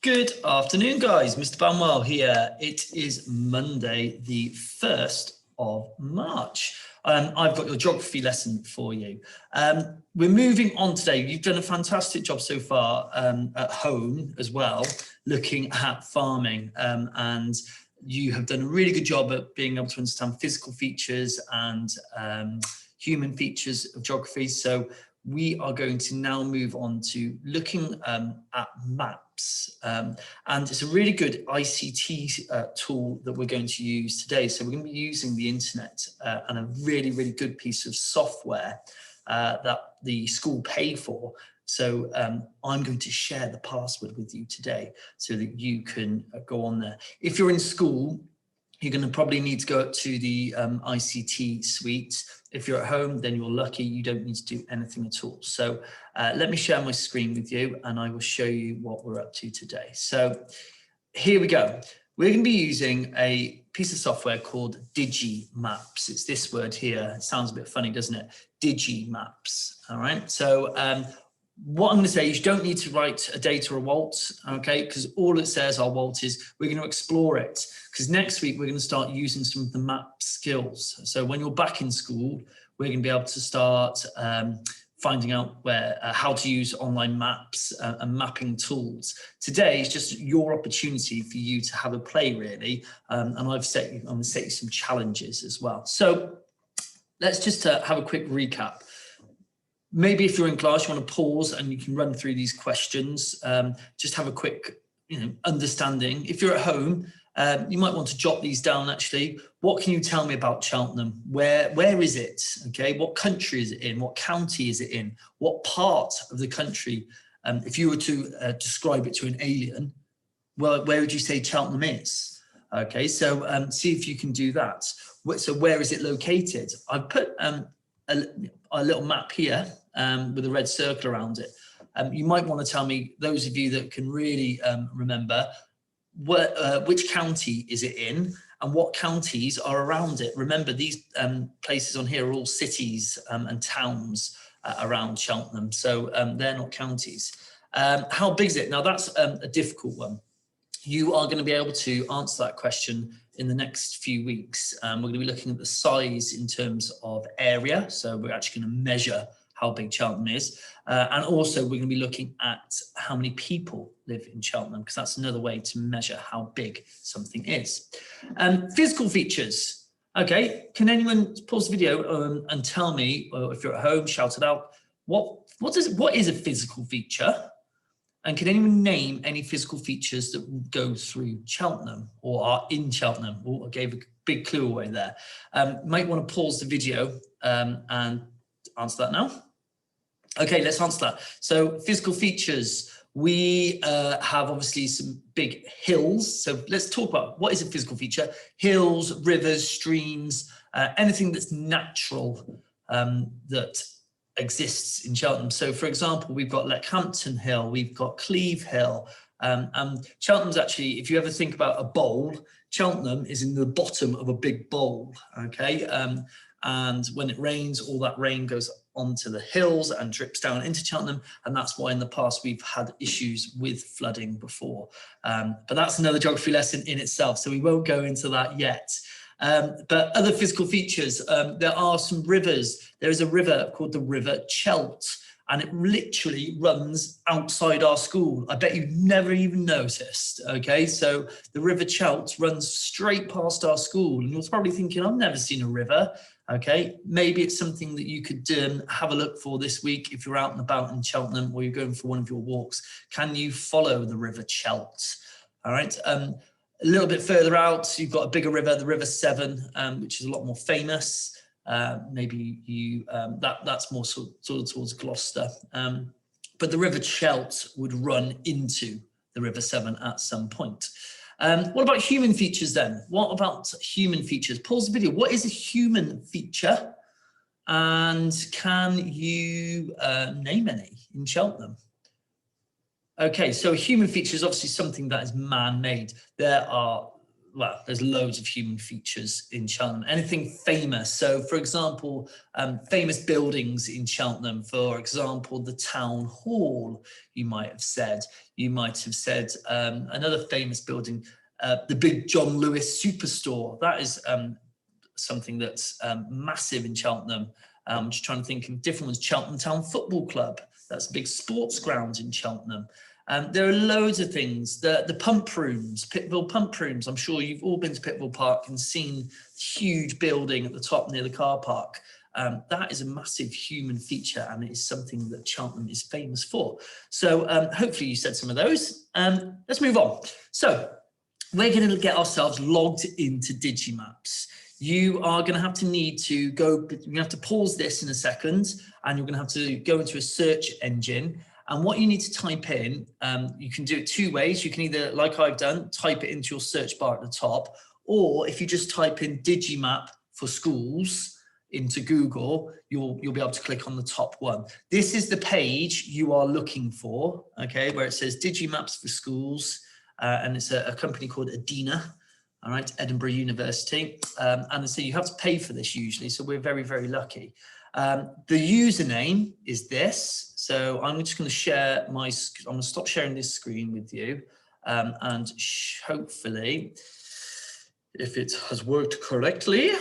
Good afternoon, guys. Mr. Banwell here. It is Monday, the 1st of March. I've got your geography lesson for you. We're moving on today. You've done a fantastic job so far at home as well, looking at farming. And you have done a really good job at being able to understand physical features and human features of geography. So we are going to now move on to looking at maps. And it's a really good ICT tool that we're going to use today. So we're going to be using the internet and a really, really good piece of software that the school pay for. So I'm going to share the password with you today so that you can go on there. If you're in school, you're going to probably need to go up to the ICT suite. If you're at home, then you're lucky, you don't need to do anything at all. So let me share my screen with you and I will show you what we're up to today. So here we go. We're going to be using a piece of software called Digimaps. It's this word here. It sounds a bit funny, doesn't it? Digimaps. All right. So what I'm going to say is you don't need to write a data or a waltz, okay? Because all it says, our waltz, is we're going to explore it. Because next week we're going to start using some of the map skills. So when you're back in school, we're going to be able to start finding out where how to use online maps and mapping tools. Today is just your opportunity for you to have a play, really. And I'm going to set you some challenges as well. So let's just have a quick recap. Maybe if you're in class, you want to pause and you can run through these questions. Just have a quick, understanding. If you're at home, you might want to jot these down. Actually, what can you tell me about Cheltenham? Where is it? Okay, what country is it in? What county is it in? What part of the country? If you were to describe it to an alien, well, where would you say Cheltenham is? Okay, so see if you can do that. So where is it located? I've put a little map here with a red circle around it. You might want to tell me, those of you that can really remember, which county is it in and what counties are around it. Remember, these places on here are all cities and towns around Cheltenham, so they're not counties. How big is it? Now that's a difficult one. You are going to be able to answer that question in the next few weeks. We're going to be looking at the size in terms of area. So we're actually going to measure how big Cheltenham is. And also we're going to be looking at how many people live in Cheltenham, because that's another way to measure how big something is. Physical features. Okay, can anyone pause the video and tell me, or if you're at home, shout it out, what is a physical feature? And can anyone name any physical features that go through Cheltenham or are in Cheltenham? Oh, I gave a big clue away there. Might want to pause the video and answer that now. Okay, let's answer that. So physical features, we have obviously some big hills. So let's talk about what is a physical feature. Hills, rivers, streams, anything that's natural that exists in Cheltenham. So for example, we've got Leckhampton Hill, we've got Cleeve Hill. Cheltenham's actually, if you ever think about a bowl, Cheltenham is in the bottom of a big bowl, okay? And when it rains, all that rain goes onto the hills and drips down into Cheltenham. And that's why in the past we've had issues with flooding before. But that's another geography lesson in itself, so we won't go into that yet. But other physical features, there are some rivers. There is a river called the River Chelt, and it literally runs outside our school. I bet you've never even noticed, okay? So the River Chelt runs straight past our school, and you're probably thinking, I've never seen a river, okay? Maybe it's something that you could have a look for this week if you're out and about in Cheltenham or you're going for one of your walks. Can you follow the River Chelt? All right. A little bit further out, you've got a bigger river, the River Severn, which is a lot more famous. Maybe you that's more sort of towards Gloucester. But the River Chelt would run into the River Severn at some point. What about human features then? What about human features? Pause the video. What is a human feature? And can you name any in Cheltenham? Okay, so a human feature is obviously something that is man-made. There are well, there's loads of human features in Cheltenham. Anything famous. So, for example, famous buildings in Cheltenham. For example, the Town Hall, you might have said. You might have said another famous building, the big John Lewis Superstore. That is something that's massive in Cheltenham. I'm just trying to think of different ones. Cheltenham Town Football Club. That's a big sports ground in Cheltenham. There are loads of things. The pump rooms, Pittville pump rooms. I'm sure you've all been to Pittville Park and seen the huge building at the top near the car park. That is a massive human feature, and it is something that Cheltenham is famous for. So hopefully you said some of those. Let's move on. So we're going to get ourselves logged into Digimaps. You are going to have to need to go, you have to pause this in a second, and you're going to have to go into a search engine. And what you need to type in, you can do it two ways. You can either, like I've done, type it into your search bar at the top, or if you just type in Digimap for schools into Google, you'll be able to click on the top one. This is the page you are looking for, okay, where it says Digimaps for schools, and it's a company called Edina. All right, Edinburgh University. And so you have to pay for this usually, so we're very, very lucky. The username is this. So I'm just going to share I'm going to stop sharing this screen with you. And hopefully, if it has worked correctly,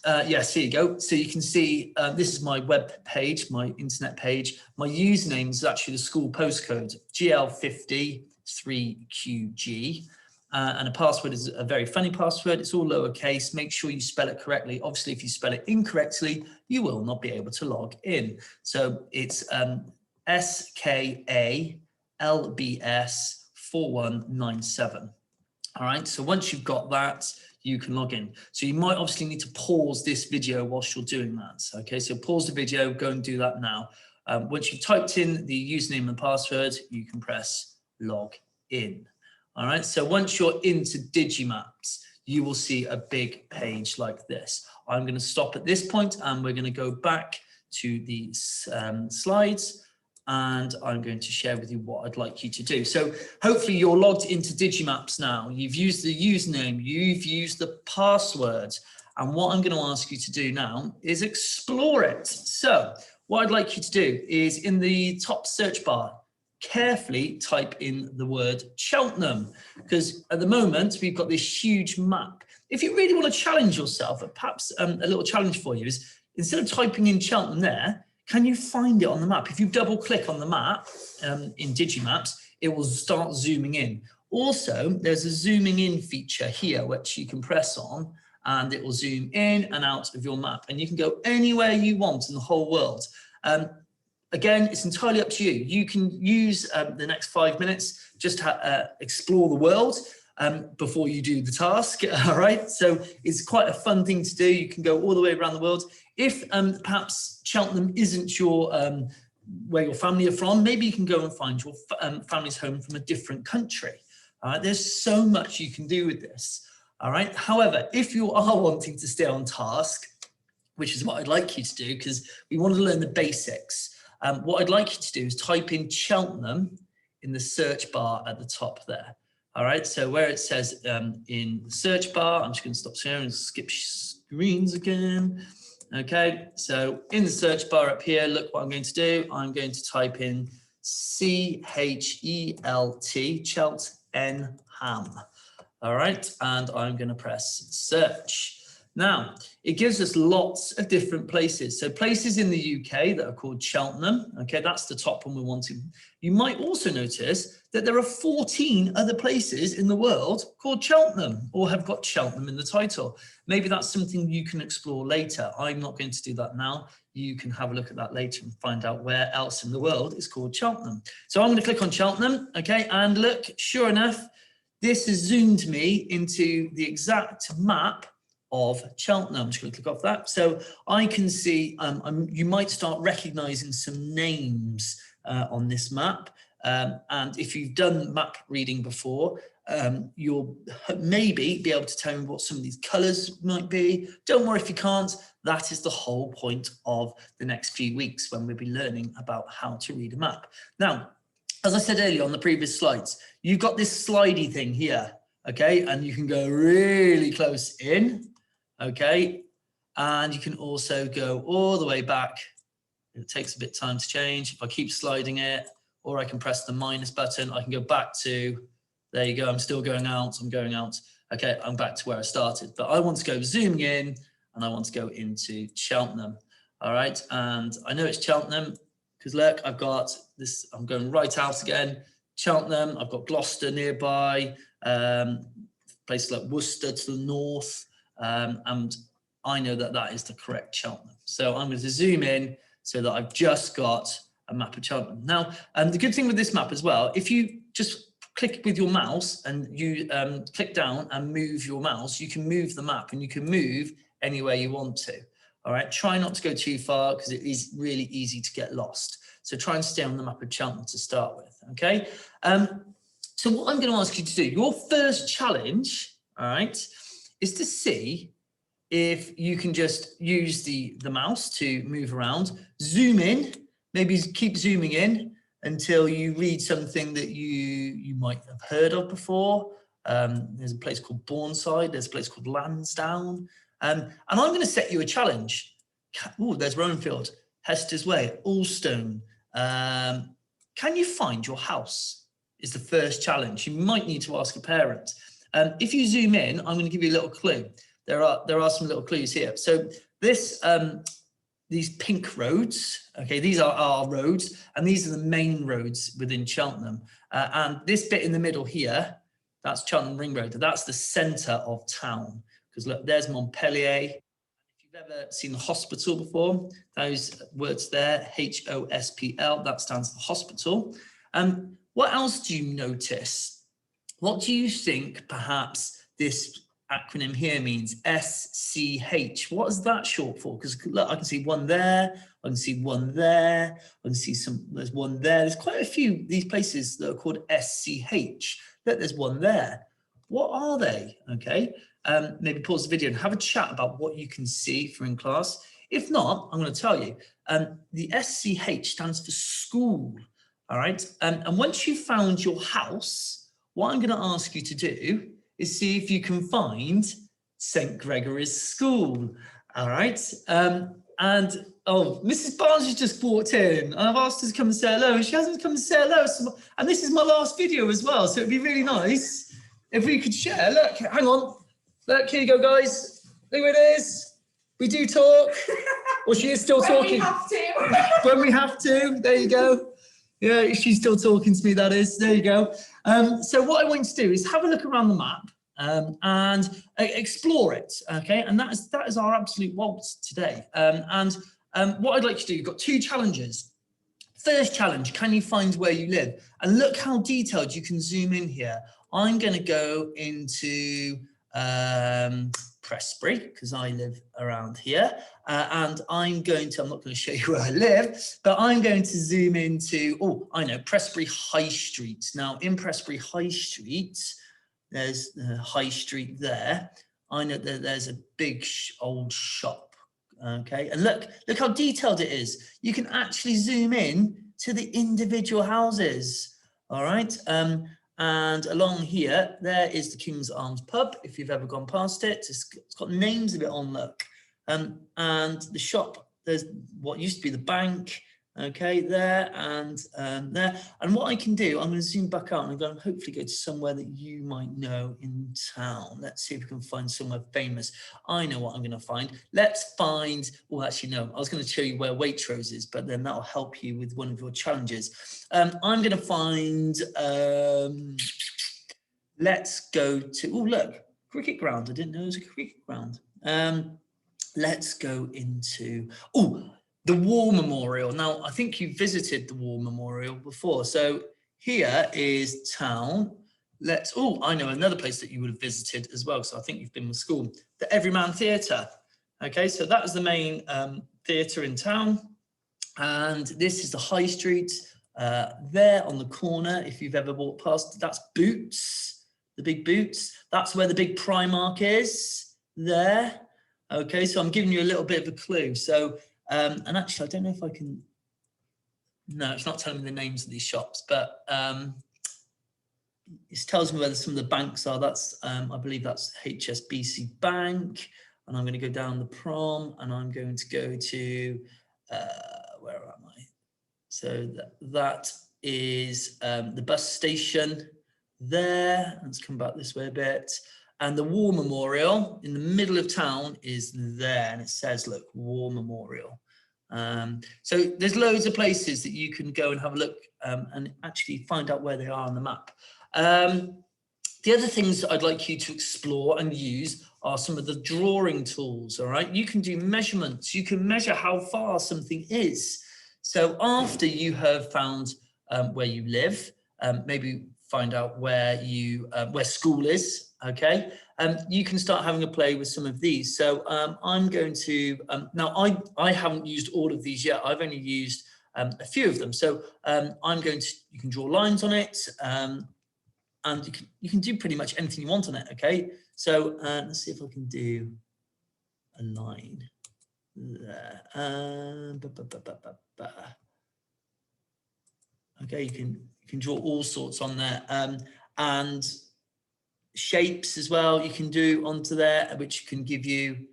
yes, here you go. So you can see this is my web page, my internet page. My username is actually the school postcode, GL503QG. And a password is a very funny password. It's all lowercase. Make sure you spell it correctly. Obviously, if you spell it incorrectly, you will not be able to log in. So it's SKALBS4197. All right. So once you've got that, you can log in. So you might obviously need to pause this video whilst you're doing that. Okay. So pause the video, go and do that now. Once you've typed in the username and password, you can press log in. All right, so once you're into Digimaps, you will see a big page like this. I'm going to stop at this point and we're going to go back to the slides, and I'm going to share with you what I'd like you to do. So hopefully you're logged into Digimaps now. You've used the username, you've used the password, and what I'm going to ask you to do now is explore it. So what I'd like you to do is in the top search bar, carefully type in the word Cheltenham, because at the moment we've got this huge map. If you really want to challenge yourself, perhaps a little challenge for you is, instead of typing in Cheltenham there, can you find it on the map? If you double click on the map in Digimaps, it will start zooming in. Also, there's a zooming in feature here, which you can press on, and it will zoom in and out of your map, and you can go anywhere you want in the whole world. Again, it's entirely up to you. You can use the next 5 minutes just to explore the world before you do the task, all right? So it's quite a fun thing to do. You can go all the way around the world. If perhaps Cheltenham isn't your where your family are from, maybe you can go and find your family's home from a different country. All right, there's so much you can do with this, all right? However, if you are wanting to stay on task, which is what I'd like you to do, because we want to learn the basics, what I'd like you to do is type in Cheltenham in the search bar at the top there. All right, so where it says in the search bar, I'm just going to stop sharing and skip screens again. Okay, so in the search bar up here, look what I'm going to do. I'm going to type in CHELT, Cheltenham. All right, and I'm going to press search. Now, it gives us lots of different places. So places in the UK that are called Cheltenham, okay, that's the top one we're wanting. You might also notice that there are 14 other places in the world called Cheltenham or have got Cheltenham in the title. Maybe that's something you can explore later. I'm not going to do that now. You can have a look at that later and find out where else in the world is called Cheltenham. So I'm going to click on Cheltenham, okay, and look, sure enough, this has zoomed me into the exact map of Cheltenham. I'm just going to click off that. So I can see, you might start recognizing some names on this map. And if you've done map reading before, you'll maybe be able to tell me what some of these colors might be. Don't worry if you can't. That is the whole point of the next few weeks when we'll be learning about how to read a map. Now, as I said earlier on the previous slides, you've got this slidey thing here. okay, and you can go really close in, okay, and you can also go all the way back. It takes a bit of time to change. If I keep sliding it, or I can press the minus button, I can go back to, there you go, I'm still going out, I'm going out. Okay, I'm back to where I started, but I want to go zooming in and I want to go into Cheltenham. All right, and I know it's Cheltenham because look, I've got this, I'm going right out again. Cheltenham, I've got Gloucester nearby, places like Worcester to the north, and I know that that is the correct Cheltenham. So I'm going to zoom in so that I've just got a map of Cheltenham. Now, the good thing with this map as well, if you just click with your mouse and you click down and move your mouse, you can move the map and you can move anywhere you want to. All right, try not to go too far because it is really easy to get lost. So try and stay on the map of Cheltenham to start with, okay? So what I'm going to ask you to do, your first challenge, all right, is to see if you can just use the mouse to move around, zoom in, maybe keep zooming in until you read something that you might have heard of before. There's a place called Bourneside, there's a place called Lansdowne. And I'm going to set you a challenge. Oh, there's Roanfield, Hester's Way, Alstone. Can you find your house? Is the first challenge. You might need to ask a parent. If you zoom in, I'm going to give you a little clue. There are some little clues here. So this, these pink roads, okay, these are our roads, and these are the main roads within Cheltenham. And this bit in the middle here, that's Cheltenham Ring Road. That's the centre of town. Because look, there's Montpellier. If you've ever seen the hospital before, those words there, HOSPL, that stands for hospital. What else do you notice? What do you think perhaps this acronym here means? SCH. What is that short for? Because look, I can see one there, I can see one there, I can see there's one there. There's quite a few these places that are called SCH. Look, there's one there. What are they? Okay. Maybe pause the video and have a chat about what you can see if you're in class. If not, I'm going to tell you. The SCH stands for school. All right. And once you've found your house, what I'm going to ask you to do is see if you can find St. Gregory's School. All right. And oh, Mrs. Barnes has just walked in. I've asked her to come and say hello. She hasn't come and say hello. And this is my last video as well. So it'd be really nice if we could share. Look, hang on. Look, here you go, guys. Look what it is. We do talk. Well, she is still talking. When we have to. When we have to. There you go. Yeah, she's still talking to me, that is. There you go. So what I want you to do is have a look around the map and explore it, okay? And that is our absolute waltz today. What I'd like you to do, you've got two challenges. First challenge, can you find where you live? And look how detailed you can zoom in here. I'm going to go into Prestbury because I live around here, and I'm not going to show you where I live, but I'm going to zoom into, oh, I know, Prestbury High Street. Now in Prestbury High Street, there's the High Street there. I know that there's a big old shop, okay, and look how detailed it is. You can actually zoom in to the individual houses, all right. And along here, there is the King's Arms pub. If you've ever gone past it, it's got names of it on, look. And the shop, there's what used to be the bank, okay, there and there. And what I can do, I'm going to zoom back out and I'm going to hopefully go to somewhere that you might know in town. Let's see if we can find somewhere famous. I know what I'm going to find. Let's find, well, actually, no, I was going to show you where Waitrose is, but then that'll help you with one of your challenges. I'm going to find, let's go to, oh, look, cricket ground. I didn't know there was a cricket ground. Let's go into, oh, the War Memorial. Now, I think you visited the War Memorial before. So here is town. I know another place that you would have visited as well. So I think you've been with school, the Everyman Theatre. Okay, so that is the main theatre in town. And this is the High Street there on the corner. If you've ever walked past, that's Boots, the big Boots. That's where the big Primark is there. Okay, so I'm giving you a little bit of a clue. So, and actually, I don't know if I can, no, it's not telling me the names of these shops, but it tells me where some of the banks are. That's, I believe that's HSBC Bank. And I'm going to go down the prom and I'm going to go to, where am I? So that is the bus station there. Let's come back this way a bit. And the War Memorial in the middle of town is there. And it says, look, War Memorial. So there's loads of places that you can go and have a look and actually find out where they are on the map. The other things I'd like you to explore and use are some of the drawing tools, all right? You can do measurements. You can measure how far something is. So after you have found where you live, maybe find out where school is, okay? You can start having a play with some of these. So I'm going to, now I haven't used all of these yet. I've only used a few of them. So you can draw lines on it, and you can do pretty much anything you want on it, okay? So let's see if I can do a line there. Okay, you can draw all sorts on there, and shapes as well you can do onto there, which can give you,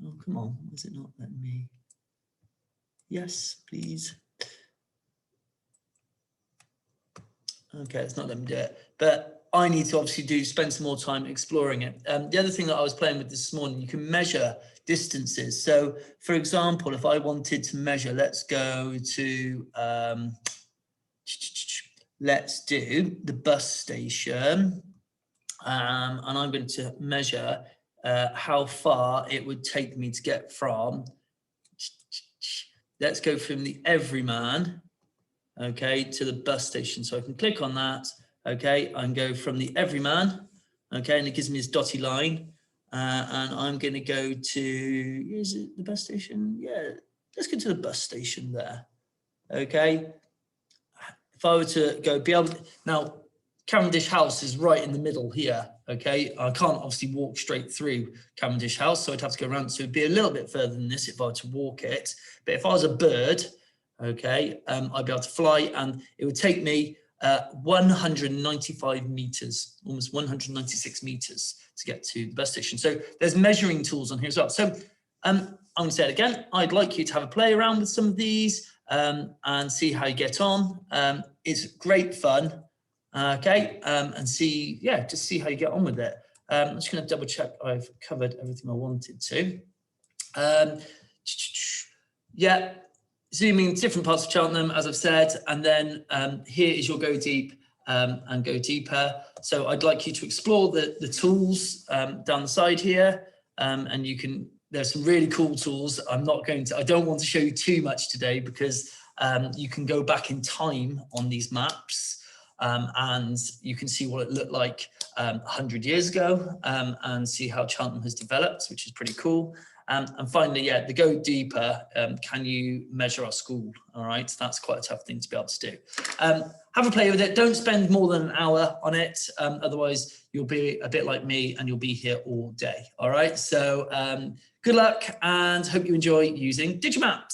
oh, come on, is it not letting me? Yes, please. Okay, it's not letting me do it, but I need to obviously spend some more time exploring it. The other thing that I was playing with this morning, you can measure distances. So for example, if I wanted to measure, let's go to, let's do the bus station, and I'm going to measure how far it would take me to get from, let's go from the Everyman, okay, to the bus station. So I can click on that, okay, and go from the Everyman, okay, and it gives me this dotty line, and I'm going to go to, is it the bus station? Yeah, let's go to the bus station there, okay. If I were to be able to, now Cavendish House is right in the middle here, okay. I can't obviously walk straight through Cavendish House, so I'd have to go around, so it'd be a little bit further than this if I were to walk it. But if I was a bird, okay, I'd be able to fly, and it would take me 195 meters, almost 196 meters to get to the bus station. So there's measuring tools on here as well. So I'm going to say it again. I'd like you to have a play around with some of these and see how you get on. It's great fun, okay, and see, yeah, just see how you get on with it. I'm just going to double check I've covered everything I wanted to. Yeah. Zooming different parts of Cheltenham, as I've said, and then here is your go deep and go deeper. So I'd like you to explore the tools down the side here, and there's some really cool tools. I don't want to show you too much today because you can go back in time on these maps, and you can see what it looked like 100 years ago, and see how Cheltenham has developed, which is pretty cool. And finally, yeah, the go deeper, can you measure our school? All right, that's quite a tough thing to be able to do. Have a play with it. Don't spend more than an hour on it. Otherwise, you'll be a bit like me and you'll be here all day. All right, so good luck and hope you enjoy using Digimaps.